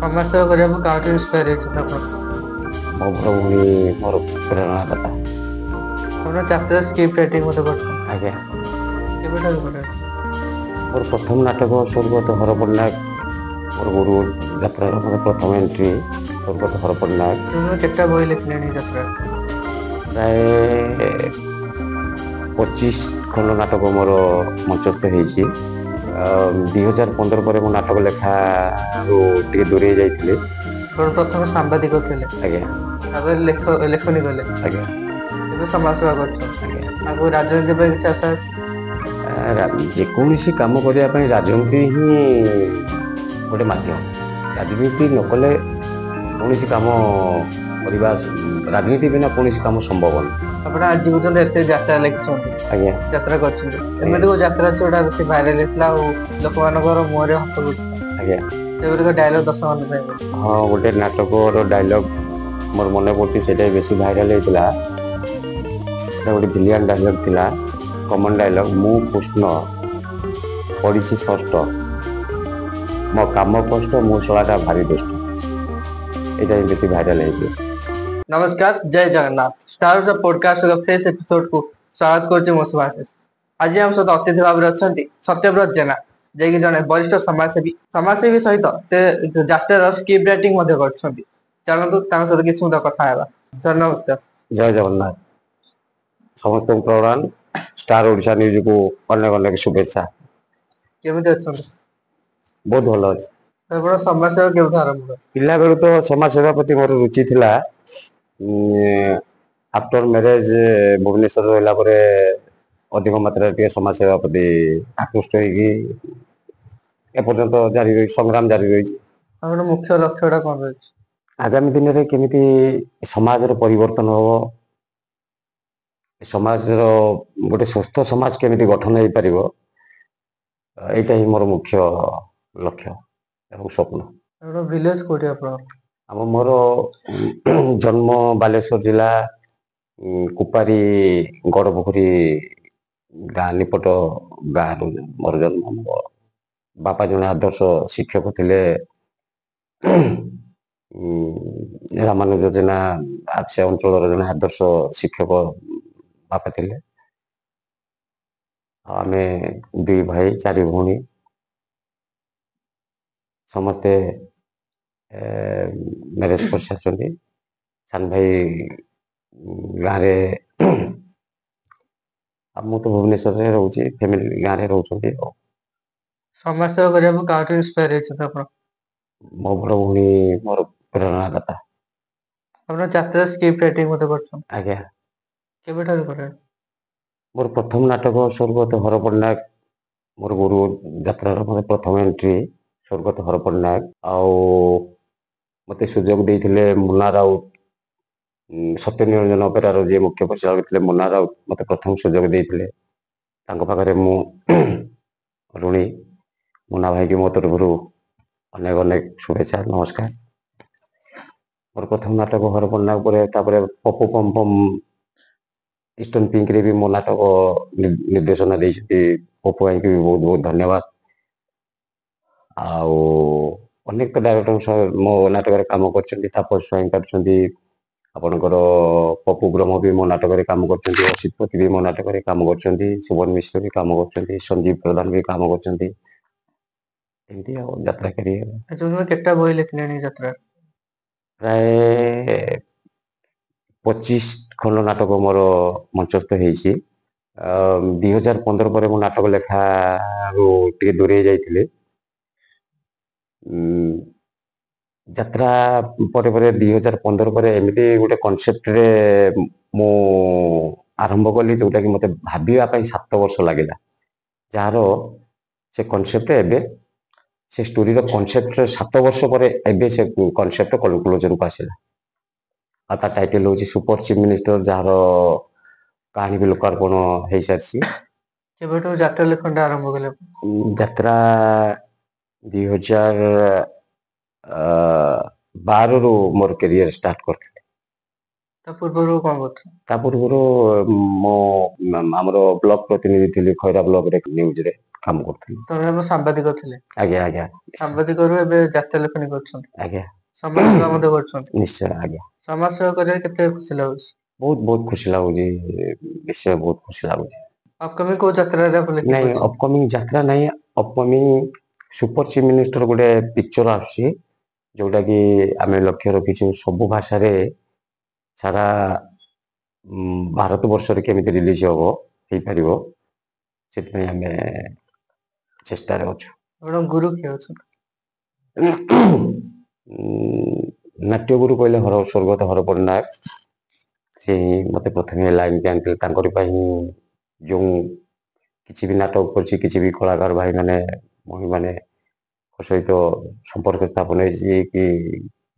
ସମାଜ ସେବା କରିବାକୁ କାହାଠୁ ଇନ୍ସପାୟାର ହେଇଛନ୍ତି ଆପଣ? ମୋ ବଡ଼ ଭଉଣୀ ମୋର ପ୍ରେରଣାଦାତା। ଆପଣ ଯାତ୍ରା ସ୍କ୍ରିପ୍ଟ ରାଇଟିଂ ମଧ୍ୟ କରୁଛନ୍ତି? ଆଜ୍ଞା। କେବେଠାରୁ କଲେଣି? ମୋର ପ୍ରଥମ ନାଟକ ସ୍ୱର୍ଗତ ହରପଟ୍ଟନାୟକ ମୋର ଗୁରୁ ଯାତ୍ରାର ମୋର ପ୍ରଥମ ଏଣ୍ଟ୍ରି ସ୍ୱର୍ଗତ ହରପଟ୍ଟନାୟକ। ତୁମେ କେତେଟା ବହି ଲେଖିଲେଣି ଯାତ୍ରା? ପ୍ରାୟ 25 ଖଣ୍ଡ ନାଟକ ମୋର ମଞ୍ଚସ୍ଥ ହେଇଛି। 2015 ପରେ ମୁଁ ନାଟକ ଲେଖାରୁ ଟିକେ ଦୂରେଇ ଯାଇଥିଲି। ଆପଣ ପ୍ରଥମେ ସାମ୍ବାଦିକ ଥିଲେ, ଆଜ୍ଞା ତାପରେ ଲେଖନୀ କଲେ, ଆଜ୍ଞା ଏବେ ସମାଜ ସେବା କରୁଛନ୍ତି। ଆଜ୍ଞା। ଆଗକୁ ରାଜନୀତି ପାଇଁ କିଛି ଆଶା ଅଛି? ଯେକୌଣସି କାମ କରିବା ପାଇଁ ରାଜନୀତି ହିଁ ଗୋଟେ ମାଧ୍ୟମ। ରାଜନୀତି ନ କଲେ କୌଣସି କାମ କରିବା, ରାଜନୀତି ବିନା କୌଣସି କାମ ସମ୍ଭବ ନୁହେଁ। ଆପଣ ଆଜି ପର୍ଯ୍ୟନ୍ତ ଏତେ ଯାତ୍ରା ଲେଖିଛନ୍ତି, ଆଜ୍ଞା ଯାତ୍ରା କରିଛନ୍ତି, ଏମିତି କୋଉ ଯାତ୍ରା ଅଛି ଯୋଉଟା ବେଶୀ ଭାଇରାଲ ହେଇଥିଲା ଆଉ ଲୋକମାନଙ୍କର ମୁହଁରେ ହସ ଉଠୁଥିଲା? ଆଜ୍ଞା। ସେଗୁଡ଼ିକ ଡାଇଲଗ ଦର୍ଶକମାନଙ୍କ ପାଇଁ ଅଛି। ହଁ, ଗୋଟେ ନାଟକର ଡାଇଲଗ ମୋର ମନେ ପଡୁଛି, ସେଇଟା ବେଶୀ ଭାଇରାଲ ହେଇଥିଲା। ସେଟା ଗୋଟେ ଭିଲିଆନ ଡାଇଲଗ ଥିଲା, କମନ ଡାଇଲଗ। ମୁଁ କୃଷ୍ଣ ପଢିଛି ଷଷ୍ଠ, ମୋ କାମ କଷ୍ଟ, ମୁଁ ଶଳାଟା ଭାରି ଦୁଷ୍ଟ। ଏଇଟା ହିଁ ବେଶୀ ଭାଇରାଲ ହେଇଛି। ନମସ୍କାର, ଜୟ ଜଗନ୍ନାଥ। ଷ୍ଟାର ପଡକାଷ୍ଟର ଫ୍ରେଶ ଏପିସୋଡକୁ ସ୍ୱାଗତ କରୁଛି ମୁଁ ସୁଭାଶିଷ। ଆଜି ଆମ ସହିତ ଅତିଥି ଭାବରେ ଅଛନ୍ତି ସତ୍ୟବ୍ରତ ଜେନା, ଯିଏକି ଜଣେ ବରିଷ୍ଠ ସମାଜସେବୀ ସହିତ ସେ ଯାତ୍ରାର ସ୍କ୍ରିପ୍ଟ ରାଇଟିଂ ମଧ୍ୟ କରୁଛନ୍ତି। ଚାଲନ୍ତୁ ତାଙ୍କ ସହିତ କିଛି ସମୟ କଥା ହେବା। ସାର୍ ନମସ୍କାର। ଜୟ ଜଗନ୍ନାଥ। ସମସ୍ତଙ୍କୁ ପ୍ରଣାମ। ଷ୍ଟାର ଓଡ଼ିଶା ନ୍ୟୁଜକୁ ଅନେକ ଅନେକ ଶୁଭେଚ୍ଛା। କେମିତି ଅଛନ୍ତି? ବହୁତ ଭଲ ଅଛି। ଆପଣ ସମାଜ ସେବା କେବେଠୁ ଆରମ୍ଭ କଲେ? ପିଲାବେଳୁ ତ ସମାଜ ସେବା ପ୍ରତି ମୋର ରୁଚି ଥିଲା। ଆଫ୍ଟର ମ୍ୟାରେଜ ଭୁବନେଶ୍ୱର ରହିଲା ପରେ ଅଧିକ ମାତ୍ରାରେ ଟିକେ ସମାଜ ସେବା ପ୍ରତି ଆକୃଷ୍ଟ ହେଇକି ଏପର୍ଯ୍ୟନ୍ତ ସଂଗ୍ରାମ ଜାରି ରହିଛି। ଆପଣଙ୍କ ମୁଖ୍ୟ ଲକ୍ଷ୍ୟଟା କଣ ରହିଛି? ଆଗାମୀ ଦିନରେ କେମିତି ସମାଜର ପରିବର୍ତ୍ତନ ହବ, ସମାଜର ଗୋଟେ ସୁସ୍ଥ ସମାଜ କେମିତି ଗଠନ ହେଇପାରିବ, ଏଇଟା ହିଁ ମୋର ମୁଖ୍ୟ ଲକ୍ଷ୍ୟ ଏବଂ ସ୍ୱପ୍ନ। ଭିଲେଜ କୋଉଠି ଆପଣଙ୍କର? ମୋର ଜନ୍ମ ବାଲେଶ୍ୱର ଜିଲ୍ଲା କୁପାରୀ ଗଡ଼ପୋଖରୀ ଗାଁ ନିପଟ ଗାଁରୁ ମୋର ଜନ୍ମ। ମୋ ବାପା ଜଣେ ଆଦର୍ଶ ଶିକ୍ଷକ ଥିଲେ। ରାମାନୁଜ ଜେନା ସେ ଅଞ୍ଚଳର ଜଣେ ଆଦର୍ଶ ଶିକ୍ଷକ ବାପା ଥିଲେ। ଆମେ 2 ଭାଇ 4 ଭଉଣୀ। ସମସ୍ତେ ମ୍ୟାରେଜ କରିସାରିଛନ୍ତି। ସାନ ଭାଇ ଗାଁରେ, ଆଉ ମୁଁ ତ ଭୁବନେଶ୍ୱରରେ ରହୁଛି, ଫ୍ୟାମିଲି ଗାଁରେ ରହୁଛନ୍ତି। ସମାଜ ସେବା କରିବାକୁ କାହାଠୁ ଇନ୍ସପାୟାର ହେଇଛନ୍ତି ଆପଣ? ମୋ ବଡ଼ ଭଉଣୀ ମୋର ପ୍ରେରଣାଦାତା। ଆପଣ ଯାତ୍ରା ସ୍କ୍ରିପ୍ଟ ରାଇଟିଂ ମଧ୍ୟ କରୁଛନ୍ତି? ଆଜ୍ଞା। କେବେଠାରୁ କଲେଣି? ମୋର ପ୍ରଥମ ନାଟକ ସ୍ୱର୍ଗତ ହରପଟ୍ଟନାୟକ ମୋର ଗୁରୁ ଯାତ୍ରାର ମୋର ପ୍ରଥମ ଏଣ୍ଟ୍ରି ସ୍ୱର୍ଗତ ହରପଟ୍ଟନାୟକ। ଆଉ ମୋତେ ସୁଯୋଗ ଦେଇଥିଲେ ମୁନା ରାଉତ, ସତ୍ୟନିରଞ୍ଜନ ଅପେରାର ଯିଏ ମୁଖ୍ୟ ପରିଚାଳକ ଥିଲେ ମୁନା ରାଉତ ମୋତେ ପ୍ରଥମ ସୁଯୋଗ ଦେଇଥିଲେ। ତାଙ୍କ ପାଖରେ ମୁଁ ଋଣୀ। ମୁନା ଭାଇକି ମୋ ତରଫରୁ ଅନେକ ଅନେକ ଶୁଭେଚ୍ଛା, ନମସ୍କାର। ମୋର ପ୍ରଥମ ନାଟକ ହରପଟ୍ଟନାୟକ ପରେ ତାପରେ ପପୁ ପମ୍ପମ୍ ଇଷ୍ଟର୍ଣ୍ଣ ପିଙ୍କରେ ବି ମୋ ନାଟକ ନିର୍ଦ୍ଦେଶନା ଦେଇଛନ୍ତି। ପପୁ ଭାଇଙ୍କୁ ବି ବହୁତ ବହୁତ ଧନ୍ୟବାଦ। ଆଉ ଅନେକ ଡାଇରେକ୍ଟରଙ୍କ ସହ ମୋ ନାଟକରେ କାମ କରିଛନ୍ତି। ତାପସ ସ୍ୱାଇଁ କରିଛନ୍ତି, ଆପଣଙ୍କର ପପୁ ବ୍ରହ୍ମ ବି ମୋ ନାଟକରେ କାମ କରିଛନ୍ତି, ଅସିତ ପତି ବି ମୋ ନାଟକରେ କାମ କରିଛନ୍ତି, ସୁବନ ମିଶ୍ର ବି କାମ କରିଛନ୍ତି, ସଞ୍ଜୀବ ପ୍ରଧାନ ବି କାମ କରିଛନ୍ତି। ଏମିତି ଆଉ ଯାତ୍ରା କ୍ୟାରିୟର। କେତେଟା ବହି ଲେଖିଲେଣି ଯାତ୍ରା? ପ୍ରାୟ 25 ଖଣ୍ଡ ନାଟକ ମୋର ମଞ୍ଚସ୍ଥ ହେଇଛି। 2015 ପରେ ମୁଁ ନାଟକ ଲେଖାରୁ ଟିକେ ଦୂରେଇ ଯାଇଥିଲି। ଯାତ୍ରା ପରେ ପରେ 2015 ପରେ ଏମିତି ଗୋଟେ କନସେପ୍ଟରେ ମୁଁ ଆରମ୍ଭ କଲି, ଯେଉଁଟାକି ମୋତେ ଭାବିବା ପାଇଁ 7 ବର୍ଷ ଲାଗିଲା। ଯାହାର ସେ କନସେପ୍ଟ ଏବେ, ସେ ଷ୍ଟୋରିର କନସେପ୍ଟ 7 ବର୍ଷ ପରେ ଏବେ ସେ କନସେପ୍ଟ କନକ୍ଲୁଜନକୁ ଆସିଲା। ଆଉ ତା ଟାଇଟେଲ ହେଉଛି ସୁପର ଚିଫ ମିନିଷ୍ଟର, ଯାହାର କାହାଣୀ ବି ଲୋକାର୍ପଣ ହେଇସାରିଛି। କେବେଠୁ ଯାତ୍ରା ଲେଖନଟା ଆରମ୍ଭ କଲେ? ଯାତ୍ରା 2012ରୁ ମୋର କ୍ୟାରିୟର ଷ୍ଟାର୍ଟ କରିଥିଲି। ତା ପୂର୍ବରୁ କଣ କରୁଥିଲେ? ତା ପୂର୍ବରୁ ମୁଁ ଆମର ବ୍ଲକ ପ୍ରତିନିଧି ଥିଲି, ଖଇରା ବ୍ଲକରେ ନ୍ୟୁଜରେ କାମ କରୁଥିଲି। ତମେ ଆମ ସାମ୍ବାଦିକ ଥିଲେ, ଆଜ୍ଞା ଆଜ୍ଞା ସାମ୍ବାଦିକରୁ ଏବେ ଜାତୀୟ ଲେଖନୀ କରୁଛନ୍ତି, ଆଜ୍ଞା ସମାଜ ସେବା ମଧ୍ୟ କରୁଛନ୍ତି। ନିଶ୍ଚୟ ଆଜ୍ଞା ସମାଜ ସେବା କରିବାରେ କେତେ ଖୁସି ଲାଗୁଛି? ବହୁତ ବହୁତ ଖୁସି ଲାଗୁଛି, ନିଶ୍ଚୟ ବହୁତ ଖୁସି ଲାଗୁଛି। ଅପକମିଂ କୋଉ ଯାତ୍ରାରେ ଆପଣ ଲେଖିବାକୁ ନାଇଁ କରୁଛନ୍ତି? ଅପକମିଂ ଯାତ୍ରା ନାହିଁ, ଅପକମିଂ ସୁପର ଚିଫ ମିନିଷ୍ଟର ଗୋଟେ ପିକ୍ଚର ଆସୁଛି, ଯୋଉଟା କି ଆମେ ଲକ୍ଷ୍ୟ ରଖିଛୁ ସବୁ ଭାଷାରେ ସାରା ଭାରତ ବର୍ଷରେ କେମିତି ରିଲିଜ ହବ ହେଇପାରିବ, ସେଥିପାଇଁ ଆମେ ଚେଷ୍ଟାରେ ଅଛୁ। ଆପଣଙ୍କ ଗୁରୁ କିଏ ଅଛନ୍ତି? ନାଟ୍ୟଗୁରୁ କହିଲେ ସ୍ୱର୍ଗତ ହରପଟ ନାୟକ। ସେ ମତେ ପ୍ରଥମେ ଲାଇନ୍ ଆଣିଥିଲେ, ତାଙ୍କରି ପାଇଁ ଯେଉଁ କିଛି ବି ନାଟକ କରିଛି, କିଛି ବି କଳାକାର ଭାଇମାନେ ଭଉଣୀମାନେ ସହିତ ସମ୍ପର୍କ ସ୍ଥାପନ ହେଇଛି କି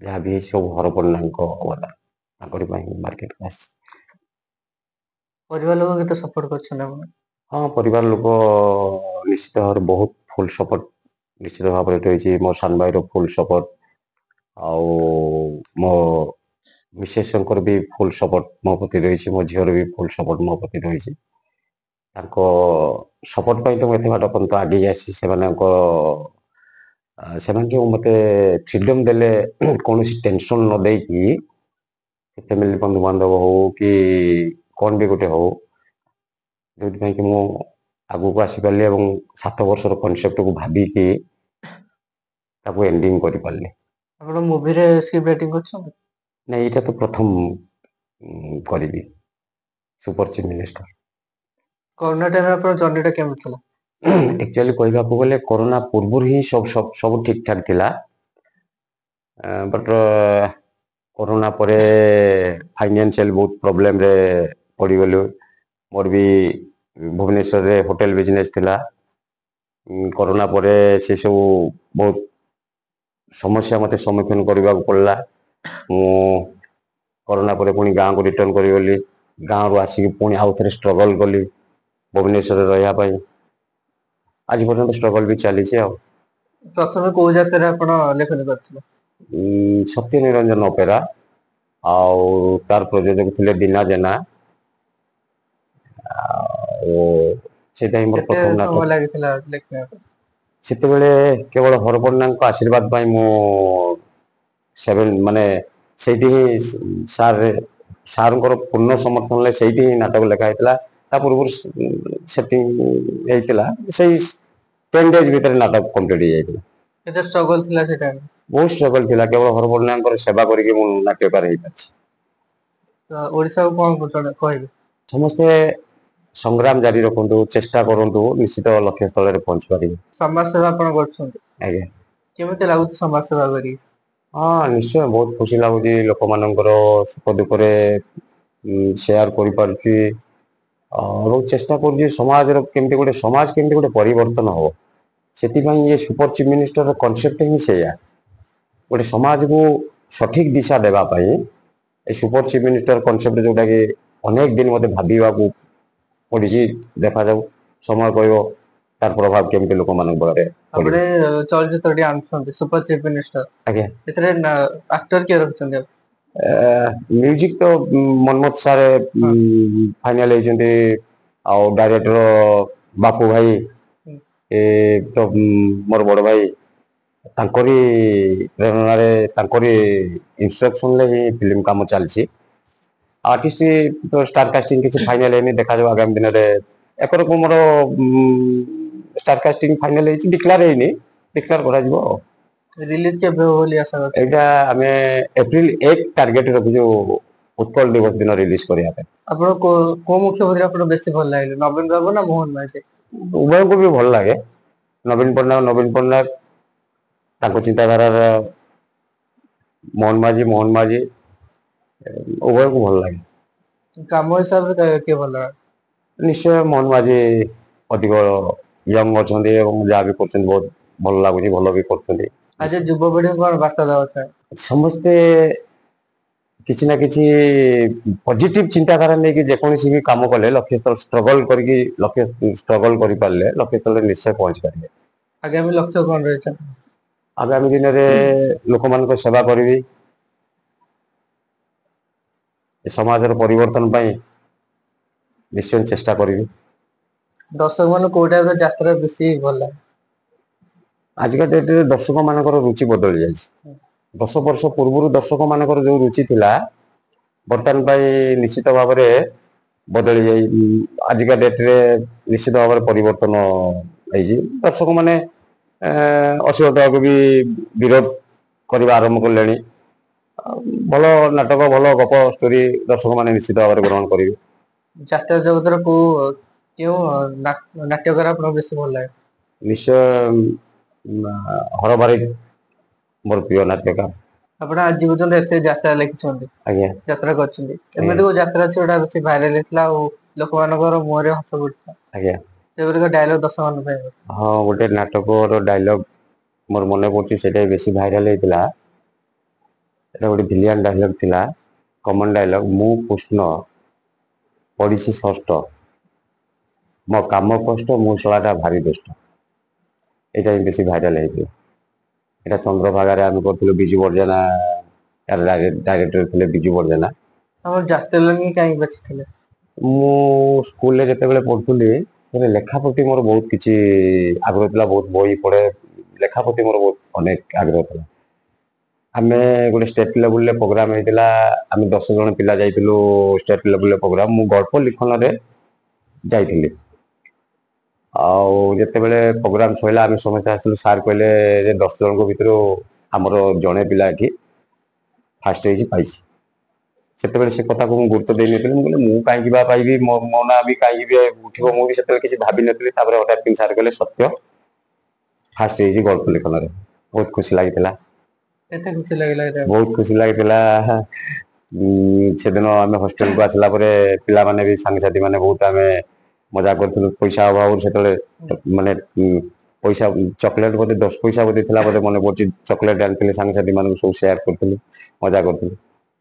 ଯାହା ବି ହେଇଛି ସବୁ ହରପଟ ନାୟକଙ୍କ ଅବଦାନ, ତାଙ୍କରି ପାଇଁ ମାର୍କେଟକୁ ଆସିଛି। ପରିବାର ଲୋକ କେତେ ସପୋର୍ଟ କରୁଛନ୍ତି ଆପଣ? ହଁ, ପରିବାର ଲୋକ ନିଶ୍ଚିତ ଭାବରେ ବହୁତ ଫୁଲ୍ ସପୋର୍ଟ ନିଶ୍ଚିତ ଭାବରେ ରହିଛି। ମୋ ସାନ ଭାଇର ଫୁଲ୍ ସପୋର୍ଟ, ଆଉ ମୋ ମିସେସଙ୍କର ବି ଫୁଲ୍ ସପୋର୍ଟ ମୋ ପ୍ରତି ରହିଛି, ମୋ ଝିଅର ବି ଫୁଲ୍ ସପୋର୍ଟ ମୋ ପ୍ରତି ରହିଛି। ତାଙ୍କ ସପୋର୍ଟ ପାଇଁ ତ ମୁଁ ଏତେ ବାଟ ପର୍ଯ୍ୟନ୍ତ ଆଗେଇ ଆସିଛି। ସେମାନେ ଯେଉଁ ମୋତେ ଫ୍ରିଡମ୍ ଦେଲେ, କୌଣସି ଟେନସନ୍ ନ ଦେଇକି, ଫ୍ୟାମିଲି ବନ୍ଧୁବାନ୍ଧବ ହଉ କି କ'ଣ ବି ଗୋଟେ ହଉ, ଯେଉଁଥିପାଇଁ କି ମୁଁ ଆଗକୁ ଆସିପାରିଲି ଏବଂ 7 ବର୍ଷର କନସେପ୍ଟକୁ ଭାବିକି ତାକୁ ଏଣ୍ଡିଂ କରିପାରିଲି। ଆପଣ ମୁଭିରେ ସ୍କ୍ରିପ୍ଟ ରାଇଟିଂ କରୁଛନ୍ତି? ନାଇଁ, ଏଇଟା ତ ପ୍ରଥମ କରିବି, ସୁପର ଚିଫ ମିନିଷ୍ଟର। କରୋନା ଟାଇମରେ ଆପଣଙ୍କ ଜର୍ଣ୍ଣିଟା କେମିତି ଥିଲା? ଆକ୍ଚୁଆଲି କହିବାକୁ ଗଲେ କରୋନା ପୂର୍ବରୁ ହିଁ ସବୁ ଠିକଠାକ ଥିଲା, ବଟ୍ କରୋନା ପରେ ଫାଇନାନ୍ସିଆଲ ବହୁତ ପ୍ରୋବ୍ଲେମରେ ପଡ଼ିଗଲୁ। ମୋର ବି ଭୁବନେଶ୍ୱରରେ ହୋଟେଲ ବିଜନେସ୍ ଥିଲା। କରୋନା ପରେ ସେସବୁ ବହୁତ ସମସ୍ୟା ମୋତେ ସମ୍ମୁଖୀନ କରିବାକୁ ପଡ଼ିଲା। ମୁଁ କରୋନା ପରେ ପୁଣି ଗାଁକୁ ରିଟର୍ଣ୍ଣ କରିଗଲି। ଗାଁରୁ ଆସିକି ପୁଣି ଆଉ ଥରେ ଷ୍ଟ୍ରଗଲ୍ କଲି ଭୁବନେଶ୍ୱରରେ ରହିବା ପାଇଁ। ଆଜି ପର୍ଯ୍ୟନ୍ତ ଷ୍ଟ୍ରଗଲ୍ ବି ଚାଲିଛି ଆଉ। ପ୍ରଥମେ କୋଉ ଯାତ୍ରାରେ ଆପଣ ଲେଖନୀ କରିଥିଲେ? ସତ୍ୟ ନିରଞ୍ଜନ ଅପେରା, ଆଉ ତାର ପ୍ରଯୋଜକ ଥିଲେ ବୀନା ଜେନା। ଆଉ ସେଇଟା ହିଁ ମୋର କେତେ ପ୍ରଥମ ନାଟକ। ସମୟ ଲାଗିଥିଲା ଲେଖିବା ପାଇଁ? ସେତେବେଳେ କେବଳ ହରପଟନାୟକଙ୍କ ଆଶୀର୍ବାଦ ପାଇଁ ମୁଁ ମାନେ ସେଇଠି ହିଁ ସାର୍ଙ୍କର ପୂର୍ଣ୍ଣ ସମର୍ଥନରେ ସେଇଠି ହିଁ ନାଟକ ଲେଖା ହେଇଥିଲା। ତା ପୂର୍ବରୁ ସେଟିଂ ହେଇଥିଲା, ସେଇ 10 days ଭିତରେ ନାଟକ କମ୍ପ୍ଲିଟ୍ ହେଇଯାଇଥିଲା। କେତେ ଷ୍ଟ୍ରଗଲ ଥିଲା ସେ ଟାଇମ୍? ବହୁତ ଷ୍ଟ୍ରଗଲ୍ ଥିଲା, କେବଳ ହରପଟନାୟକଙ୍କର ସେବା କରିକି ମୁଁ ନାଟ୍ୟକାର ହେଇପାରିଛି। ତ ଓଡିଶାକୁ କଣ କହିବେ? ସମସ୍ତେ ସଂଗ୍ରାମ ଜାରି ରଖନ୍ତୁ, ଚେଷ୍ଟା କରନ୍ତୁ, ନିଶ୍ଚିତ ଲକ୍ଷ୍ୟ ସ୍ଥଳରେ ପହଞ୍ଚି ପାରିବେ। ସମାଜ ସେବା ଆପଣ କରୁଛନ୍ତି, ଆଜ୍ଞା। କେମିତି ଲାଗୁଛି ସମାଜ ସେବା କରି? ହଁ, ନିଶ୍ଚୟ ବହୁତ ଖୁସି ଲାଗୁଛି। ଲୋକମାନଙ୍କର ସୁଖ ଦୁଃଖରେ ସେୟାର କରିପାରୁଛି, ଏବଂ ଚେଷ୍ଟା କରୁଛି ସମାଜର ସମାଜ କେମିତି ଗୋଟେ ପରିବର୍ତ୍ତନ ହବ। ସେଥିପାଇଁ ଇଏ ସୁପର ଚିଫ ମିନିଷ୍ଟରର କନସେପ୍ଟ ହିଁ ସେଇଆ। ଗୋଟେ ସମାଜକୁ ସଠିକ ଦିଶା ଦେବା ପାଇଁ ଏ ସୁପର ଚିଫ ମିନିଷ୍ଟର କନସେପ୍ଟ, ଯୋଉଟାକି ଅନେକ ଦିନ ମୋତେ ଭାବିବାକୁ ପଡ଼ିଛି। ଦେଖାଯାଉ, ସମୟ କହିବ ତାର ପ୍ରଭାବ କେମିତି ଲୋକମାନଙ୍କ ପାଖରେ ପଡ଼ିବ। ତାପରେ ଚଳଚ୍ଚିତ୍ରଟି ଆଣୁଛନ୍ତି ସୁପର ଚିଫ ମିନିଷ୍ଟର, ଆଜ୍ଞା। ଏଥିରେ ଆକ୍ଟର କିଏ ରଖିଛନ୍ତି? ମ୍ୟୁଜିକ ତ ମନ୍ମଥ ସାର୍ ହଁ। ଫାଇନାଲ ହେଇଛନ୍ତି, ଆଉ ଡାଇରେକ୍ଟର ବାପୁ ଭାଇ ଏ ତ ମୋର ବଡ଼ ଭାଇ। ତାଙ୍କରି ପ୍ରେରଣାରେ, ତାଙ୍କରି ଇନଷ୍ଟ୍ରକ୍ସନରେ ହିଁ ଫିଲ୍ମ କାମ ଚାଲିଛି। ଆର୍ଟିଷ୍ଟ ତ ଷ୍ଟାର କାଷ୍ଟିଂ କିଛି ଫାଇନାଲ ହେଇନି, ଦେଖାଯାଉ ଆଗାମୀ ଦିନରେ। ଏକରକମର ଷ୍ଟାର କାଷ୍ଟିଂ ଫାଇନାଲ ହେଇଛି, ଡିକ୍ଲାର ହେଇନି, ଡିକ୍ଲାର କରାଯିବ ଆଉ। ରିଲିଜ କେବେ ହବ ବୋଲି ଆଶା କରୁଛନ୍ତି? ଏଇଟା ଆମେ ଏପ୍ରିଲ 1 ଟାର୍ଗେଟ ରଖିଛୁ, ଉତ୍କଳ ଦିବସ ଦିନ ରିଲିଜ କରିବା ପାଇଁ। ଆପଣ କୋଉ ମୁଖ୍ୟମନ୍ତ୍ରୀ ଆପଣଙ୍କୁ ବେଶୀ ଭଲ ଲାଗିଲେ, ନବୀନ ବାବୁ ନା ମୋହନ ମାଝୀ? ଉଭୟଙ୍କୁ ବି ଭଲ ଲାଗେ। ନବୀନ ପଟ୍ଟନାୟକ ତାଙ୍କ ଚିନ୍ତାଧାରାର, ମୋହନ ମାଝୀ ଉଭୟଙ୍କୁ ଭଲ ଲାଗେ। କାମ ହିସାବରେ କିଏ ଭଲ ଲାଗେ? ନିଶ୍ଚୟ ମୋହନ ମାଝୀ ଅଧିକ ୟଙ୍ଗ ଅଛନ୍ତି ଏବଂ ଯାହା ବି କରୁଛନ୍ତି ବହୁତ ଭଲ ଲାଗୁଛି, ଭଲ ବି କରୁଛନ୍ତି। ଆଜି ଯୁବପିଢିଙ୍କୁ କଣ ବାର୍ତ୍ତା ଦେବାକୁ ଚାହେଁ? ସମସ୍ତେ କିଛି ନା କିଛି ପଜିଟିଭ ଚିନ୍ତାଧାରା ନେଇକି ଯେକୌଣସି ବି କାମ କଲେ, ଷ୍ଟ୍ରଗଲ କରିପାରିଲେ ଲକ୍ଷ୍ୟ ସ୍ଥଳରେ ନିଶ୍ଚୟ ପହଞ୍ଚି ପାରିବେ। ଆଗାମୀ ଲକ୍ଷ୍ୟ କଣ ରହିଛି? ଆଗାମୀ ଦିନରେ ଲୋକମାନଙ୍କ ସେବା କରିବି, ଏ ସମାଜର ପରିବର୍ତ୍ତନ ପାଇଁ ନିଶ୍ଚୟ ଚେଷ୍ଟା କରିବି। ଦର୍ଶକ ମାନଙ୍କୁ କୋଉ ଟାଇପର ଯାତ୍ରା ବେଶୀ ଭଲ ଲାଗେ? ଆଜିକା ଡେଟ୍ରେ ଦର୍ଶକମାନଙ୍କର ରୁଚି ବଦଳି ଯାଇଛି। 10 ବର୍ଷ ପୂର୍ବରୁ ଦର୍ଶକମାନଙ୍କର ଯେଉଁ ରୁଚି ଥିଲା ବର୍ତ୍ତମାନ ପାଇଁ ନିଶ୍ଚିତ ଭାବରେ ବଦଳି ଯାଇ ଆଜିକା ଡେଟ୍ରେ ନିଶ୍ଚିତ ଭାବରେ ପରିବର୍ତ୍ତନ ହେଇଛି। ଦର୍ଶକମାନେ ଅଶ୍ଳୀଳତାକୁ ବି ବିରୋଧ କରିବା ଆରମ୍ଭ କଲେଣି। ଭଲ ନାଟକ ଭଲ ଗପ ଷ୍ଟୋରି ଦର୍ଶକମାନେ ନିଶ୍ଚିତ ଭାବରେ ଗ୍ରହଣ କରିବେ। ଯାତ୍ରା ଜଗତର କେଉଁ ନାଟ୍ୟକାର ଆପଣଙ୍କୁ ବେଶୀ ଭଲ ଲାଗେ? ନିଶ୍ଚୟ ହରବାରିକ ମୋର ପ୍ରିୟ ନାଟ୍ୟକାର। ଆପଣ ଆଜି ପର୍ଯ୍ୟନ୍ତ ଏତେ ଯାତ୍ରା ଲେଖିଛନ୍ତି, ଆଜ୍ଞା ଯାତ୍ରା କରିଛନ୍ତି, ଆଜ୍ଞା ଏମିତି କୋଉ ଯାତ୍ରା ଅଛି ଯୋଉଟା ବେଶୀ ଭାଇରାଲ ହେଇଥିଲା ଆଉ ଲୋକମାନଙ୍କର ମୁହଁରେ ହସ ପଡିଥିଲା, ଆଜ୍ଞା ସେଗୁଡ଼ିକ ଡାଇଲଗ ଦର୍ଶକମାନଙ୍କ ପାଇଁ? ହଁ, ଗୋଟେ ନାଟକର ଡାଇଲଗ ମୋର ମନେ ପଡୁଛି, ସେଇଟା ବେଶୀ ଭାଇରାଲ ହେଇଥିଲା। এটা ଗୋଟେ ଭିଲିଆନ ଡାଇଲଗ ଥିଲା, କମନ ଡାଇଲଗ, ମୁଁ କୃଷ୍ଣ ପଢିଛି ଷଷ୍ଠ, ମୋ କାମ କଷ୍ଟ, ମୁଁ ଶଳାଟା ଭାରି ଦୁଷ୍ଟ। ଏଇଟା ହିଁ ବେଶୀ ଭାଇରାଲ ହେଇଥିଲା। এটা ଚନ୍ଦ୍ରଭାଗାରେ ଆମେ କରିଥିଲୁ, ବିଜୁ ବର୍ଜନା ଡାଇରେକ୍ଟର ଥିଲେ ବିଜୁ ବର୍ଜନା। ଆମର ଯାତ୍ରା ଲାଇନ କାହିଁକି ବାଛିଥିଲେ? ମୁଁ ସ୍କୁଲରେ ଯେତେବେଳେ ପଢୁଥିଲି ଲେଖା ପ୍ରତି ମୋର ବହୁତ କିଛି ଆଗ୍ରହ ଥିଲା, ବହୁତ ବହି ପଢେ, ଲେଖା ପ୍ରତି ମୋର ବହୁତ ଅନେକ ଆଗ୍ରହ ଥିଲା। ଆମେ ଗୋଟେ ଷ୍ଟେଟ ଲେବୁଲରେ ପ୍ରୋଗ୍ରାମ ହେଇଥିଲା, ଆମେ 10 ଜଣ ପିଲା ଯାଇଥିଲୁ ଷ୍ଟେଟ ଲେବୁଲରେ ପ୍ରୋଗ୍ରାମ। ମୁଁ ଗଳ୍ପ ଲିଖନରେ ଯାଇଥିଲି। ଆଉ ଯେତେବେଳେ ପ୍ରୋଗ୍ରାମ ସରିଲା ଆମେ ସମସ୍ତେ ଆସିଲୁ, ସାର୍ କହିଲେ ଯେ 10 ଜଣଙ୍କ ଭିତରୁ ଆମର ଜଣେ ପିଲା ଏଠି ଫାଷ୍ଟ ହେଇଛି, ପାଇଛି। ସେତେବେଳେ ସେ କଥାକୁ ମୁଁ ଗୁରୁତ୍ୱ ଦେଇନଥିଲି। ମୁଁ କହିଲି ମୁଁ କାହିଁକି ବା ପାଇବି, ମୋ ନାଁ ବି କାହିଁକି ବି ଉଠିବ, ମୁଁ ବି ସେତେବେଳେ କିଛି ଭାବିନଥିଲି। ତାପରେ ହଠାତ୍ କିନ୍ତୁ ସାର୍ କହିଲେ ସତ୍ୟ ଫାଷ୍ଟ ହେଇଛି ଗଳ୍ପ ଲିଖନରେ। ବହୁତ ଖୁସି ଲାଗିଥିଲା, ଏତେ ଖୁସି ଲାଗିଲା ଏଇଟା? ବହୁତ ଖୁସି ଲାଗିଥିଲା। ସେଦିନ ଆମେ ହଷ୍ଟେଲକୁ ଆସିଲା ପରେ ପିଲାମାନେ ବି ସାଙ୍ଗସାଥି ମାନେ ବହୁତ ଆମେ ମଜା କରିଥିଲୁ। ପଇସା ଅଭାବରୁ ସେତେବେଳେ ମାନେ ପଇସା ଚକୋଲେଟ ବୋଧେ 10 ପଇସା ବୋଧେ ଥିଲା, ବୋଧେ ମନେ ପଡୁଛି। ଚକୋଲେଟ ଆଣିଥିଲି, ସାଙ୍ଗସାଥି ମାନଙ୍କୁ ସବୁ ସେୟାର କରିଥିଲି, ମଜା କରିଥିଲି।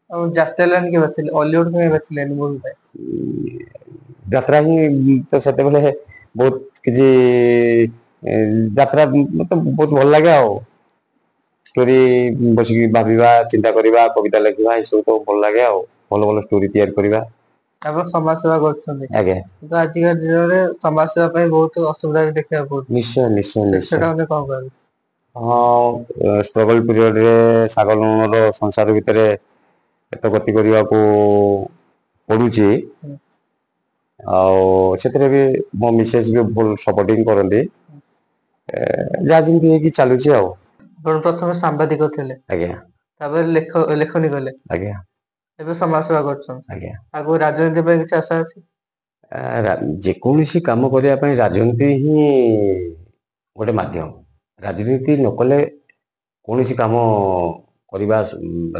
ଆଉ ଯାତ୍ରା ଲାଇନ କେବେ ବାଛିଲେ, ଅଲିଉଡ କାଇଁ ବାଛିଲେନି ମୁଭି ପାଇଁ? ଯାତ୍ରା ହିଁ ତ ସେତେବେଳେ ବହୁତ କିଛି ଯାତ୍ରା ମତେ ବହୁତ ଭଲ ଲାଗେ ଆଉ। ଷ୍ଟୋରି ବସିକି ଭାବିବା, ଚିନ୍ତା କରିବା, କବିତା ଲେଖିବା, ଏସବୁ ତ ଭଲ ଲାଗେ ଆଉ। ଭଲ ଭଲ ଷ୍ଟୋରି ତିଆରି କରିବା। ଆପଣ ସମାଜ ସେବା କରୁଛନ୍ତି, ଆଜ୍ଞା, କିନ୍ତୁ ଆଜିକା ଦିନରେ ସମାଜ ସେବା ପାଇଁ ବହୁତ ଅସୁବିଧା ବି ଦେଖିବାକୁ ପଡୁଛି, ନିଶ୍ଚୟ ନିଶ୍ଚୟ ନିଶ୍ଚୟ। ସେଟା ଆମେ କଣ କରିବୁ? ହଁ, ଷ୍ଟ୍ରଗଲ ପିରିୟଡରେ ସାଗର ମୋର ସଂସାର ଭିତରେ ଏତେ ଗତି କରିବାକୁ ପଡୁଛି। ଆଉ ସେଥିରେ ବି ମୋ ମିସେସ୍ ବି ଭଲ ସପୋର୍ଟିଂ କରନ୍ତି। ଯାହା ଯେମିତି ହେଇକି ଚାଲୁଛି ଆଉ। ଆପଣ ପ୍ରଥମେ ସାମ୍ବାଦିକ ଥିଲେ, ଆଜ୍ଞା ତାପରେ ଲେଖନୀ କଲେ, ଆଜ୍ଞା ଏବେ ସମାଜ ସେବା କରୁଛନ୍ତି। ଆଜ୍ଞା। ଆଗକୁ ରାଜନୀତି ପାଇଁ କିଛି ଆଶା ଅଛି? ଯେକୌଣସି କାମ କରିବା ପାଇଁ ରାଜନୀତି ହିଁ ଗୋଟେ ମାଧ୍ୟମ। ରାଜନୀତି ନ କଲେ କୌଣସି କାମ କରିବା,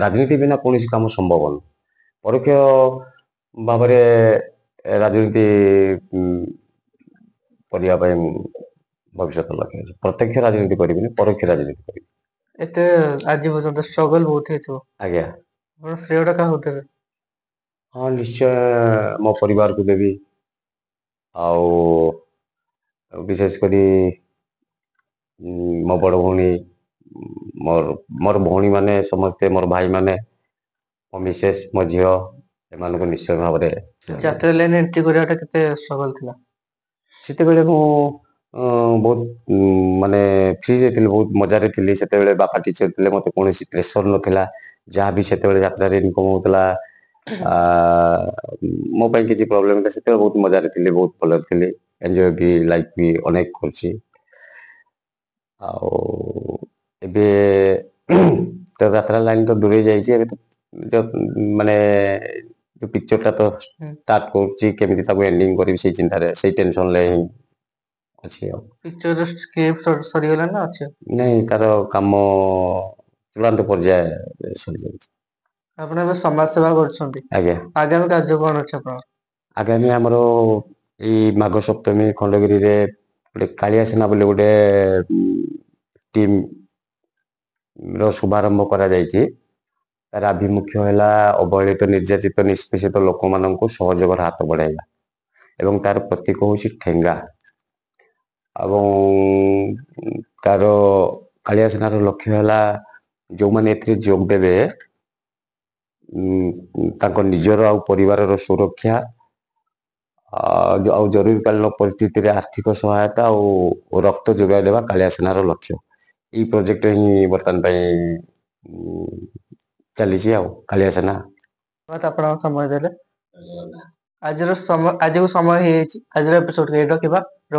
ରାଜନୀତି ବିନା କୌଣସି କାମ ସମ୍ଭବ ନୁହେଁ। ପରୋକ୍ଷ ଭାବରେ ରାଜନୀତି କରିବା ପାଇଁ ଭବିଷ୍ୟତ ଲକ୍ଷ୍ୟ ଅଛି। ପ୍ରତ୍ୟକ୍ଷ ରାଜନୀତି କରିବିନି, ପରୋକ୍ଷ ରାଜନୀତି କରିବି। ଏତେ ଆଜି ପର୍ଯ୍ୟନ୍ତ ଷ୍ଟ୍ରଗଲ ବହୁତ ହେଇଥିବ, ଆଜ୍ଞା, ଆପଣ ଶ୍ରେୟ ଟା କାହାକୁ ଦେବେ? ହଁ ନିଶ୍ଚୟ ମୋ ପରିବାରକୁ ଦେବି। ଆଉ ବିଶେଷ କରି ମୋ ବଡ଼ ଭଉଣୀ, ମୋର ଭଉଣୀ ମାନେ ସମସ୍ତେ, ମୋର ଭାଇ ମାନେ, ମୋ ମିସେସ୍, ମୋ ଝିଅ, ଏମାନଙ୍କୁ ନିଶ୍ଚୟ ଭାବରେ ଯାତ୍ରା ଲାଇନ ଏଣ୍ଟ୍ରି କରିବାଟା କେତେ ଷ୍ଟ୍ରଗଲ ଥିଲା? ସେତେବେଳେ ମୁଁ ବହୁତ ମାନେ ଫ୍ରିରେ ଥିଲି, ବହୁତ ମଜାରେ ଥିଲି। ସେତେବେଳେ ବାପା ଟିଚର ଥିଲେ, ମତେ କୌଣସି ପ୍ରେସର ନଥିଲା। ଯାହାବି ସେତେବେଳେ ଯାତ୍ରାରେ ଇନକମ ହଉଥିଲା ମୋ ପାଇଁ କିଛି ପ୍ରୋବ୍ଲେମ ନାହିଁ। ସେତେବେଳେ ବହୁତ ମଜାରେ ଥିଲି, ବହୁତ ଭଲରେ ଥିଲି। ଏନ୍ଜୟ ବି ଲାଇଫ ବି ଅନେକ କରିଛି। ଆଉ ଏବେ ତ ଯାତ୍ରା ଲାଇନ ତ ଦୂରେଇ ଯାଇଛି। ଏବେ ତ ମାନେ ପିକଚର ଟା ତ ଷ୍ଟାର୍ଟ କରୁଛି, କେମିତି ତାକୁ ଏଣ୍ଡିଙ୍ଗ କରିବି ସେଇ ଚିନ୍ତାରେ, ସେଇ ଟେନସନରେ ହିଁ ଅଛି ଆଉ। ପିକଚର ସ୍କ୍ରିପ୍ଟ ସରିଗଲାଣି ନା ଅଛି? ନାଇଁ, ତାର କାମ ଚୂଡାନ୍ତ ପର୍ଯ୍ୟାୟ ସରିଯାଇଛି। ଆପଣ ଏବେ ସମାଜ ସେବା କରୁଛନ୍ତି, ଆଜ୍ଞା, ଆଗାମୀ କାର୍ଯ୍ୟ କଣ ଅଛି ଆପଣଙ୍କର? ଆଗାମୀ ଆମର ଏଇ ମାଘ ସପ୍ତମୀ ଖଣ୍ଡଗିରିରେ ଗୋଟେ କାଳିଆ ସେନା ବୋଲି ଗୋଟେ ଟିମ୍ ର ଶୁଭାରମ୍ଭ କରାଯାଇଛି। ତାର ଆଭିମୁଖ୍ୟ ହେଲା ଅବହେଳିତ, ନିର୍ଯାତିତ, ନିଷ୍ପେଷିତ ଲୋକମାନଙ୍କୁ ସହଯୋଗର ହାତ ବଢାଇବା ଏବଂ ତାର ପ୍ରତୀକ ହଉଛି ଠେଙ୍ଗା। ଏବଂ ତାର କାଳିଆ ସେନାର ଲକ୍ଷ୍ୟ ହେଲା ଯୋଉମାନେ ଏଥିରେ ଯୋଗ ଦେବେ ତାଙ୍କ ନିଜର ଆଉ ପରିବାରର ସୁରକ୍ଷା ଆଉ ଜରୁରୀକାଳୀନ ପରିସ୍ଥିତିରେ ଆର୍ଥିକ ସହାୟତା ଆଉ ରକ୍ତ ଯୋଗାଇ ଦେବା କାଳିଆ ସେନାର ଲକ୍ଷ୍ୟ। ଏଇ ପ୍ରୋଜେକ୍ଟ ହିଁ ବର୍ତ୍ତମାନ ପାଇଁ ଚାଲିଛି ଆଉ କାଳିଆ ସେନା। ଧନ୍ୟବାଦ ଆପଣଙ୍କ ସମୟ ଦେଲେ। ଆଜିକୁ ସମୟ ହେଇଯାଇଛି। ଆଜିର ଏପିସୋଡ ଏଇଠି ରଖିବା।